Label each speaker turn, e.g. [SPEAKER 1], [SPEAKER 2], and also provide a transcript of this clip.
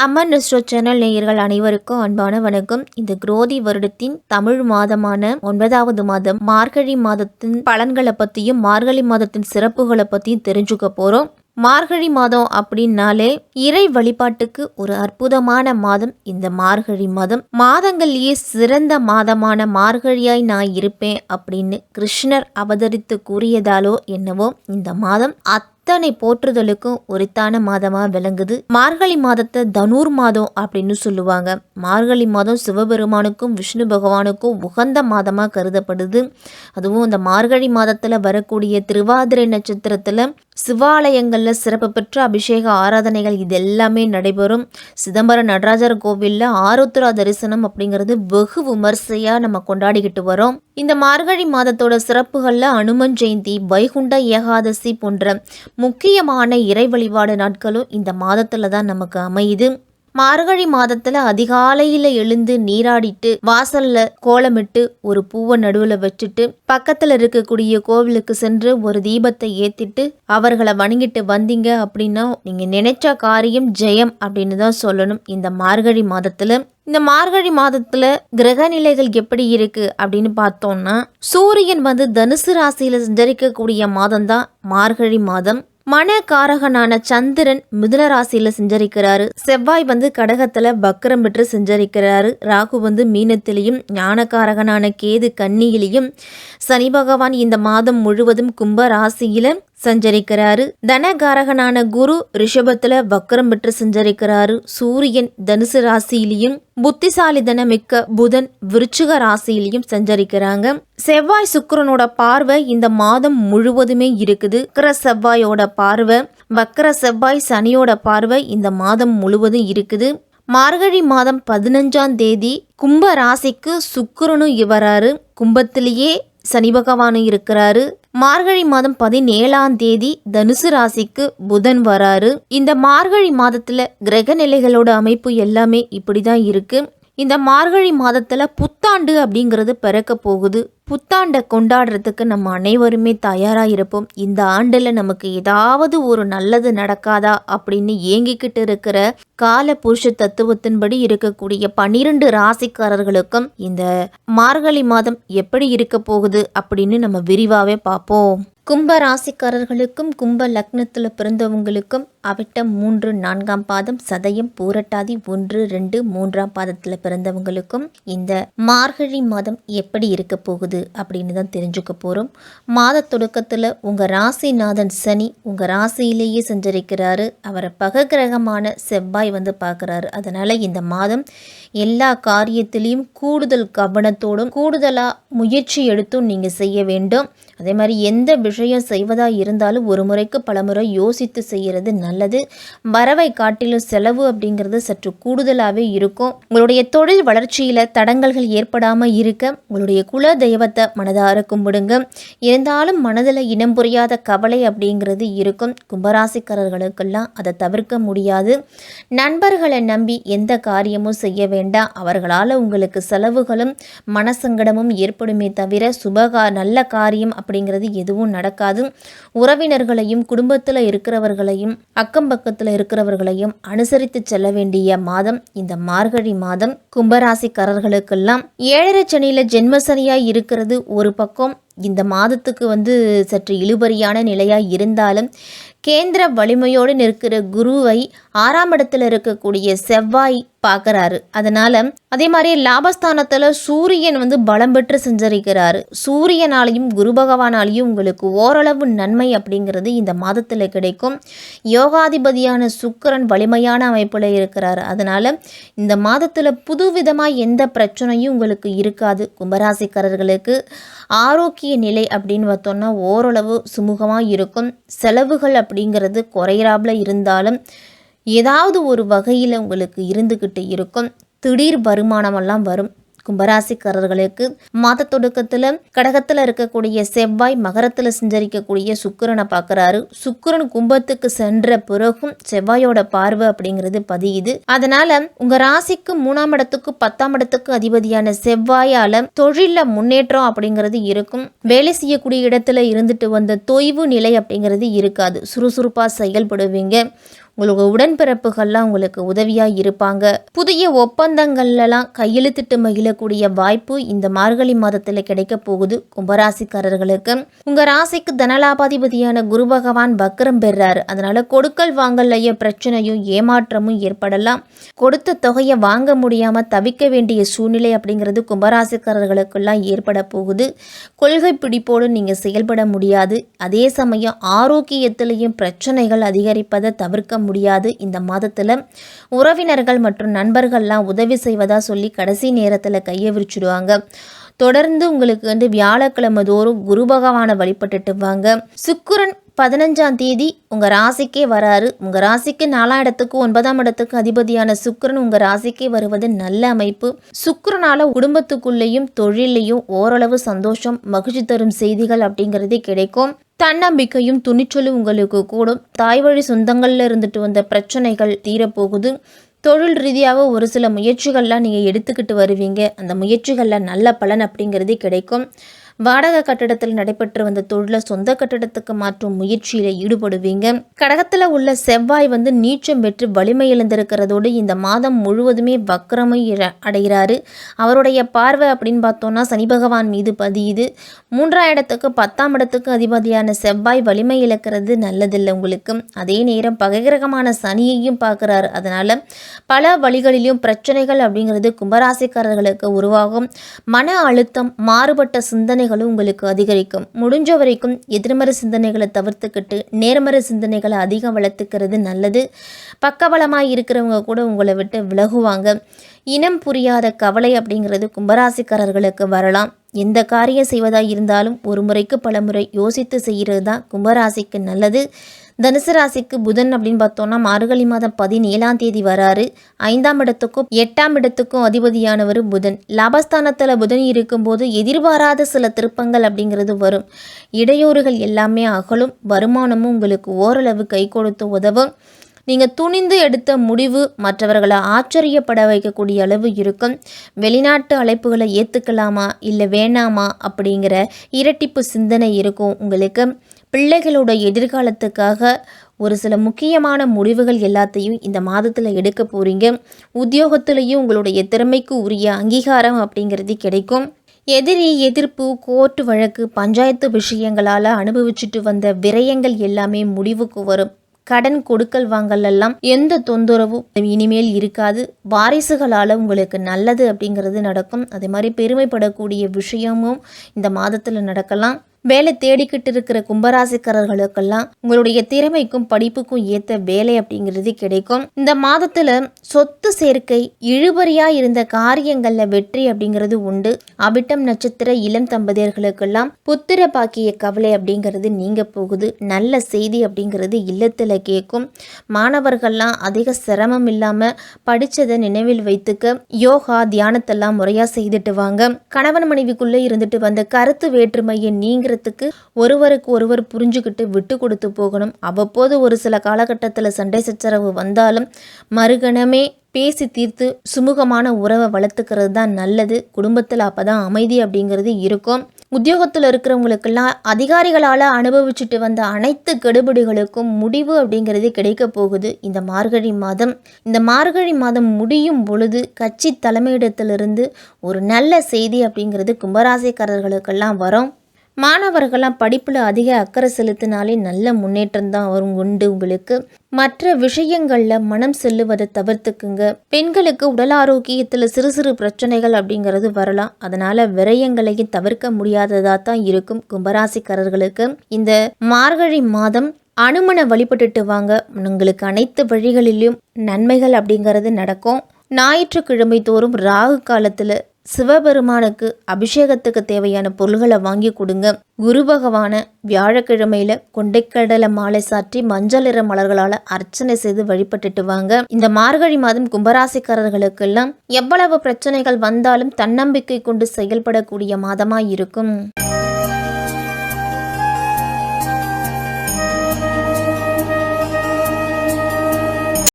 [SPEAKER 1] அம்மன் நிஸ்ரோ channel நேயர்கள் அனைவருக்கும் அன்பான வணக்கம். இந்த குரோதி வருடத்தின் தமிழ் மாதமான 9வது மாதம் மார்கழி மாதத்தின் பலன்களை பற்றியும் மார்கழி மாதத்தின் சிறப்புகளை பற்றியும் தெரிஞ்சுக்க போகிறோம். மார்கழி மாதம் அப்படின்னாலே இறை வழிபாட்டுக்கு ஒரு அற்புதமான மாதம் இந்த மார்கழி மாதம். மாதங்கள்லேயே சிறந்த மாதமான மார்கழியாய் நான் இருப்பேன் அப்படின்னு கிருஷ்ணர் அவதரித்து கூறியதாலோ என்னவோ இந்த மாதம் அத்தனை போற்றுதலுக்கும் உரித்தான மாதமா விளங்குது. மார்கழி மாதத்தை தனுர் மாதம் அப்படின்னு சொல்லுவாங்க. மார்கழி மாதம் சிவபெருமானுக்கும் விஷ்ணு பகவானுக்கும் உகந்த மாதமா கருதப்படுது. அதுவும் இந்த மார்கழி மாதத்துல வரக்கூடிய திருவாதிரை நட்சத்திரத்துல சிவாலயங்கள்ல சிறப்பு பெற்ற அபிஷேக ஆராதனைகள் இது எல்லாமே நடைபெறும். சிதம்பரம் நடராஜர் கோவில்ல ஆருத்ரா தரிசனம் அப்படிங்கிறது வெகு விமர்சையா நம்ம கொண்டாடிக்கிட்டு வரோம். இந்த மார்கழி மாதத்தோட சிறப்புகள்ல அனுமன் ஜெயந்தி, வைகுண்ட ஏகாதசி போன்ற முக்கியமான இறை வழிபாடு நாட்களும் இந்த மாதத்துல தான் நமக்கு அமையுது. மார்கழி மாதத்துல அதிகாலையில எழுந்து நீராடிட்டு வாசல்ல கோலமிட்டு ஒரு பூவை நடுவுல வச்சுட்டு பக்கத்துல இருக்கக்கூடிய கோவிலுக்கு சென்று ஒரு தீபத்தை ஏத்திட்டு அவர்களை வணங்கிட்டு வந்தீங்க அப்படின்னா நீங்க நினைச்ச காரியம் ஜெயம் அப்படின்னு தான் சொல்லணும். இந்த மார்கழி மாதத்துல கிரக நிலைகள் எப்படி இருக்கு அப்படின்னு பார்த்தோம்னா, சூரியன் தனுசு ராசியில சஞ்சரிக்கக்கூடிய மாதம் தான் மார்கழி மாதம். மனக்காரகனான சந்திரன் மிதுன ராசியில செஞ்சரிக்கிறாரு. செவ்வாய் கடகத்துல பக்கரம் பெற்று செஞ்சரிக்கிறாரு. ராகு மீனத்திலையும், ஞானக்காரகனான கேது கன்னியிலையும், சனி பகவான் இந்த மாதம் முழுவதும் கும்ப ராசியில சஞ்சரிக்கிறாரு. தனகாரகனான குரு ரிஷபத்துல வக்கரம் பெற்று சஞ்சரிக்கிறாரு. சூரியன் தனுசு ராசியிலையும், புத்திசாலிதன மிக்க புதன் விருச்சிக ராசியிலையும் சஞ்சரிக்கிறாங்க. செவ்வாய் சுக்கிரனோட பார்வை இந்த மாதம் முழுவதுமே இருக்குது. செவ்வாயோட பார்வை, வக்கர செவ்வாய் சனியோட பார்வை இந்த மாதம் முழுவதும் இருக்குது. மார்கழி மாதம் 15ஆம் தேதி கும்ப ராசிக்கு சுக்கிரனும் வராரு. கும்பத்திலேயே சனி பகவானும் இருக்கிறாரு. மார்கழி மாதம் 17ஆம் தேதி தனுசு ராசிக்கு புதன் வராரு. இந்த மார்கழி மாதத்துல கிரக நிலைகளோட அமைப்பு எல்லாமே இப்படிதான் இருக்கு. இந்த மார்கழி மாதத்துல புத்தாண்டு அப்படிங்கிறது பிறக்க போகுது. புத்தாண்டை கொண்டாடுறதுக்கு நம்ம அனைவருமே தயாராக இருப்போம். இந்த ஆண்டில் நமக்கு ஏதாவது ஒரு நல்லது நடக்காதா அப்படின்னு ஏங்கிக்கிட்டு இருக்கிற கால புருஷ தத்துவத்தின்படி இருக்கக்கூடிய 12 ராசிக்காரர்களுக்கும் இந்த மார்கழி மாதம் எப்படி இருக்க போகுது அப்படின்னு நம்ம விரிவாகவே பார்ப்போம். கும்ப ராசிக்காரர்களுக்கும் கும்ப லக்னத்தில் பிறந்தவங்களுக்கும் அவிட்டம் 3, 4ஆம் பாதம், சதயம், பூரட்டாதி 1, 2, 3ஆம் பாதத்தில் பிறந்தவங்களுக்கும் இந்த மார்கழி மாதம் எப்படி இருக்க போகுது அப்படின்னு தான் தெரிஞ்சுக்க போகிறோம். மாத தொடக்கத்தில் உங்கள் ராசிநாதன் சனி உங்கள் ராசியிலேயே சஞ்சரிக்கிறாரு. அவரை பகக்கிரகமான செவ்வாய் பார்க்குறாரு. அதனால் இந்த மாதம் எல்லா காரியத்திலையும் கூடுதல் கவனத்தோடும் கூடுதலாக முயற்சி எடுத்தும் நீங்கள் செய்ய வேண்டும். அதே மாதிரி எந்த விஷயம் செய்வதாக இருந்தாலும் ஒரு முறைக்கு பல முறை யோசித்து செய்கிறது நல்லது. வரவை காட்டிலும் செலவு அப்படிங்கிறது சற்று கூடுதலாகவே இருக்கும். உங்களுடைய தொழில் வளர்ச்சியில் தடங்கல்கள் ஏற்படாமல் இருக்க உங்களுடைய குல தெய்வத்தை மனதார கும்பிடுங்க. இருந்தாலும் மனதில் இனம் புரியாத கவலை அப்படிங்கிறது இருக்கும். கும்பராசிக்காரர்களுக்கெல்லாம் அதை தவிர்க்க முடியாது. நண்பர்களை நம்பி எந்த காரியமும் செய்ய வேண்டாம். அவர்களால் உங்களுக்கு செலவுகளும் மனசங்கடமும் ஏற்படுமே தவிர நல்ல காரியம் அப்படிங்கிறது எதுவும் நடக்காது. உறவினர்களையும் குடும்பத்தில் இருக்கிறவர்களையும் அக்கம் பக்கத்தில் இருக்கிறவர்களையும் அனுசரித்து செல்ல வேண்டிய மாதம் இந்த மார்கழி மாதம். கும்பராசிக்காரர்களுக்கெல்லாம் 7 சனியில ஜென்மசனியாய் இருக்கிறது ஒரு பக்கம். இந்த மாதத்துக்கு சற்று இழுபறியான நிலையாக இருந்தாலும் கேந்திர வலிமையோடு நிற்கிற குருவை 6ஆம் இடத்துல இருக்கக்கூடிய செவ்வாய் பார்க்குறாரு. அதனால அதே மாதிரி லாபஸ்தானத்தில் சூரியன் பலம் பெற்று செஞ்சரிக்கிறாரு. சூரியனாலையும் குரு பகவானாலையும் உங்களுக்கு ஓரளவு நன்மை அப்படிங்கிறது இந்த மாதத்தில் கிடைக்கும். யோகாதிபதியான சுக்கிரன் வலிமையான அமைப்பில் இருக்கிறாரு. அதனால இந்த மாதத்தில் புதுவிதமாக எந்த பிரச்சனையும் உங்களுக்கு இருக்காது. கும்பராசிக்காரர்களுக்கு ஆரோக்கிய நிலை அப்படின்னு பார்த்தோம்னா ஓரளவு சுமூகமாக இருக்கும். செலவுகள் அப்படிங்கிறது குறையிறாப்புல இருந்தாலும் ஏதாவது ஒரு வகையில் உங்களுக்கு இருந்துக்கிட்டு இருக்கும். திடீர் வருமானமெல்லாம் வரும். கும்பராசிக்காரர்களுக்கு மாத தொடக்கத்தில் கடகத்தில் இருக்கக்கூடிய செவ்வாய் மகரத்தில் சஞ்சரிக்கக்கூடிய சுக்கிரனை பார்க்குறாரு. சுக்கிரன் கும்பத்துக்கு சென்ற பிறகும் செவ்வாயோட பார்வை அப்படிங்கிறது பதியுது. அதனால உங்க ராசிக்கு 3ஆம் இடத்துக்கு 10ஆம் இடத்துக்கு அதிபதியான செவ்வாயால தொழில முன்னேற்றம் அப்படிங்கிறது இருக்கும். வேலை செய்யக்கூடிய இடத்துல இருந்துட்டு வந்த தொய்வு நிலை அப்படிங்கிறது இருக்காது. சுறுசுறுப்பாக செயல்படுவீங்க. உங்களுக்கு உடன்பிறப்புகள்லாம் உங்களுக்கு உதவியாக இருப்பாங்க. புதிய ஒப்பந்தங்கள்லாம் கையெழுத்திட்டு மகிழக்கூடிய வாய்ப்பு இந்த மார்கழி மாதத்தில் கிடைக்க போகுது கும்பராசிக்காரர்களுக்கு. உங்கள் ராசிக்கு தனலாபாதிபதியான குரு பகவான் வக்ரம் பெறாரு. அதனால கொடுக்கல் வாங்கலைய பிரச்சனையும் ஏமாற்றமும் ஏற்படலாம். கொடுத்த தொகையை வாங்க முடியாமல் தவிக்க வேண்டிய சூழ்நிலை அப்படிங்கிறது கும்பராசிக்காரர்களுக்கெல்லாம் ஏற்பட போகுது. கொள்கை பிடிப்போடு நீங்கள் செயல்பட முடியாது. அதே சமயம் ஆரோக்கியத்திலையும் பிரச்சனைகள் அதிகரிப்பதை தவிர்க்க முடியாது. இந்த மாதத்தில் உறவினர்கள் மற்றும் நண்பர்கள்லாம் உதவி செய்வதா சொல்லி கடைசி நேரத்தில் கையை விரிச்சிடுவாங்க. தொடர்ந்து உங்களுக்கு வியாழக்கிழமை தோறும் குரு பகவானை வழிபட்டுட்டு வாங்க. சுக்கிரன் 15ஆம் தேதி உங்கள் ராசிக்கே வராரு. உங்கள் ராசிக்கு 4ஆம் இடத்துக்கு 9ஆம் இடத்துக்கு அதிபதியான சுக்கிரன் உங்கள் ராசிக்கே வருவது நல்ல அமைப்பு. சுக்கிரனால குடும்பத்துக்குள்ளேயும் தொழிலையும் ஓரளவு சந்தோஷம் மகிழ்ச்சி தரும் செய்திகள் அப்படிங்கிறது கிடைக்கும். தன்னம்பிக்கையும் துணிச்சலும் உங்களுக்கு கூடும். தாய் வழி சொந்தங்கள்ல இருந்துட்டு வந்த பிரச்சனைகள் தீரப்போகுது. தொழில் ரீதியாக ஒரு சில முயற்சிகள்லாம் நீங்கள் எடுத்துக்கிட்டு வருவீங்க. அந்த முயற்சிகளில் நல்ல பலன் அப்படிங்கிறது கிடைக்கும். வாடகை கட்டிடத்தில் நடைபெற்று வந்த தொழிலை சொந்த கட்டிடத்துக்கு மாற்றும் முயற்சியில் ஈடுபடுவீங்க. கடகத்தில் உள்ள செவ்வாய் நீச்சம் பெற்று வலிமை இழந்திருக்கிறதோடு இந்த மாதம் முழுவதுமே வக்ரமை அடைகிறாரு. அவருடைய பார்வை அப்படின்னு பார்த்தோன்னா சனி பகவான் மீது பதியுது. 3ஆம் இடத்துக்கு 10ஆம் இடத்துக்கு அதிபதியான செவ்வாய் வலிமை இழக்கிறது நல்லதில்லை உங்களுக்கு. அதே நேரம் பகைகிரகமான சனியையும் பார்க்குறாரு. அதனால் பல வழிகளிலும் பிரச்சனைகள் அப்படிங்கிறது கும்பராசிக்காரர்களுக்கு உருவாகும். மன அழுத்தம், மாறுபட்ட சிந்தனை உங்களுக்கு அதிகரிக்கும். முடிஞ்ச வரைக்கும் எதிர்மறை சிந்தனைகளை தவிர்த்துக்கிட்டு நேர்மறை சிந்தனைகளை அதிகம் வளர்த்துக்கிறது நல்லது. பக்கபலமாக இருக்கிறவங்க கூட உங்களை விட்டு விலகுவாங்க. இனம் புரியாத கவலை அப்படிங்கிறது கும்பராசிக்காரர்களுக்கு வரலாம். எந்த காரியம் செய்வதாக இருந்தாலும் ஒரு முறைக்கு பல முறை யோசித்து செய்கிறது தான் கும்பராசிக்கு நல்லது. தனுசு ராசிக்கு புதன் அப்படின்னு பார்த்தோம்னா மார்கழி மாதம் 17ஆம் தேதி வராரு. 5ஆம் இடத்துக்கும் 8ஆம் இடத்துக்கும் அதிபதியானவர் புதன். லாபஸ்தானத்தில் புதன் இருக்கும்போது எதிர்பாராத சில திருப்பங்கள் அப்படிங்கிறது வரும். இடையூறுகள் எல்லாமே அகலும். வருமானமும் உங்களுக்கு ஓரளவு கை கொடுத்து உதவும். நீங்கள் துணிந்து எடுத்த முடிவு மற்றவர்களை ஆச்சரியப்பட வைக்கக்கூடிய அளவு இருக்கும். வெளிநாட்டு அழைப்புகளை ஏற்றுக்கலாமா இல்லை வேணாமா அப்படிங்கிற இரட்டிப்பு சிந்தனை இருக்கும் உங்களுக்கு. பிள்ளைகளோட எதிர்காலத்துக்காக ஒரு சில முக்கியமான முடிவுகள் எல்லாத்தையும் இந்த மாதத்தில் எடுக்க போகிறீங்க. உத்தியோகத்திலையும் உங்களுடைய திறமைக்கு உரிய அங்கீகாரம் அப்படிங்கிறது கிடைக்கும். எதிரி, எதிர்ப்பு, கோர்ட்டு வழக்கு, பஞ்சாயத்து விஷயங்களால் அனுபவிச்சுட்டு வந்த விரயங்கள் எல்லாமே முடிவுக்கு வரும். கடன் கொடுக்கல் வாங்கல் எல்லாம் எந்த தொந்தரவும் இனிமேல் இருக்காது. வாரிசுகளால் உங்களுக்கு நல்லது அப்படிங்கிறது நடக்கும். அதே மாதிரி பெருமைப்படக்கூடிய விஷயமும் இந்த மாதத்தில் நடக்கலாம். வேலை தேடிக்கிட்டு இருக்கிற கும்பராசிக்காரர்களுக்கெல்லாம் உங்களுடைய திறமைக்கும் படிப்புக்கும் ஏற்ற வேலை அப்படிங்கிறது கிடைக்கும். இந்த மாதத்துல சொத்து சேர்க்கை, இழுபறியா இருந்த காரியங்கள்ல வெற்றி அப்படிங்கிறது உண்டு. அபிட்டம் நட்சத்திர இளம் தம்பதியர்களுக்கெல்லாம் புத்திர பாக்கிய கவலை அப்படிங்கிறது நீங்க போகுது. நல்ல செய்தி அப்படிங்கிறது இல்லத்துல கேட்கும். மாணவர்கள்லாம் அதிக சிரமம் இல்லாம படிச்சதை நினைவில் வைத்துக்க யோகா, தியானத்தெல்லாம் முறையா செய்துட்டு வாங்க. கணவன் மனைவிக்குள்ள இருந்துட்டு வந்த கருத்து வேற்றுமையை நீங்க ஒருவருக்கு ஒருவர் புரிஞ்சுக்கிட்டு விட்டு கொடுத்து போகணும். அவ்வப்போது ஒரு சில காலகட்டத்தில் சண்டை சச்சரவு வந்தாலும் மறுகணமே பேசி தீர்த்து சுமூகமான உறவை வளர்த்துக்கிறது தான் நல்லது. குடும்பத்தில் அப்பதான் அமைதி அப்படிங்கிறது இருக்கும். உத்தியோகத்தில் இருக்கிறவங்களுக்கெல்லாம் அதிகாரிகளால் அனுபவிச்சுட்டு வந்த அனைத்து கெடுபிடிகளுக்கும் முடிவு அப்படிங்கிறது கிடைக்க போகுது இந்த மார்கழி மாதம். இந்த மார்கழி மாதம் முடியும் பொழுது கட்சி தலைமையிடத்திலிருந்து ஒரு நல்ல செய்தி அப்படிங்கிறது கும்பராசிக்காரர்களுக்கெல்லாம் வரும். மாணவர்கள்லாம் படிப்பில் அதிக அக்கறை செலுத்தினாலே நல்ல முன்னேற்றம் தான் வரும் உண்டு உங்களுக்கு. மற்ற விஷயங்களில் மனம் செல்லுவதை தவிர்த்துக்குங்க. பெண்களுக்கு உடல் ஆரோக்கியத்தில் சிறு சிறு பிரச்சனைகள் அப்படிங்கிறது வரலாம். அதனால் விரயங்களையும் தவிர்க்க முடியாததாக தான் இருக்கும் கும்பராசிக்காரர்களுக்கு. இந்த மார்கழி மாதம் அனுமனை வழிபட்டுட்டு வாங்க. உங்களுக்கு அனைத்து வழிகளிலும் நன்மைகள் அப்படிங்கிறது நடக்கும். ஞாயிற்றுக்கிழமை தோறும் ராகு காலத்தில் சிவபெருமானுக்கு அபிஷேகத்துக்கு தேவையான பொருள்களை வாங்கி கொடுங்க. குரு பகவான வியாழக்கிழமையில கொண்டைக்கடலை மாலை சாற்றி மஞ்சள் நிற மலர்களால் அர்ச்சனை செய்து வழிபட்டுட்டு வாங்க. இந்த மார்கழி மாதம் கும்பராசிக்காரர்களுக்கெல்லாம் எவ்வளவு பிரச்சனைகள் வந்தாலும் தன்னம்பிக்கை கொண்டு செயல்படக்கூடிய மாதமாய் இருக்கும்.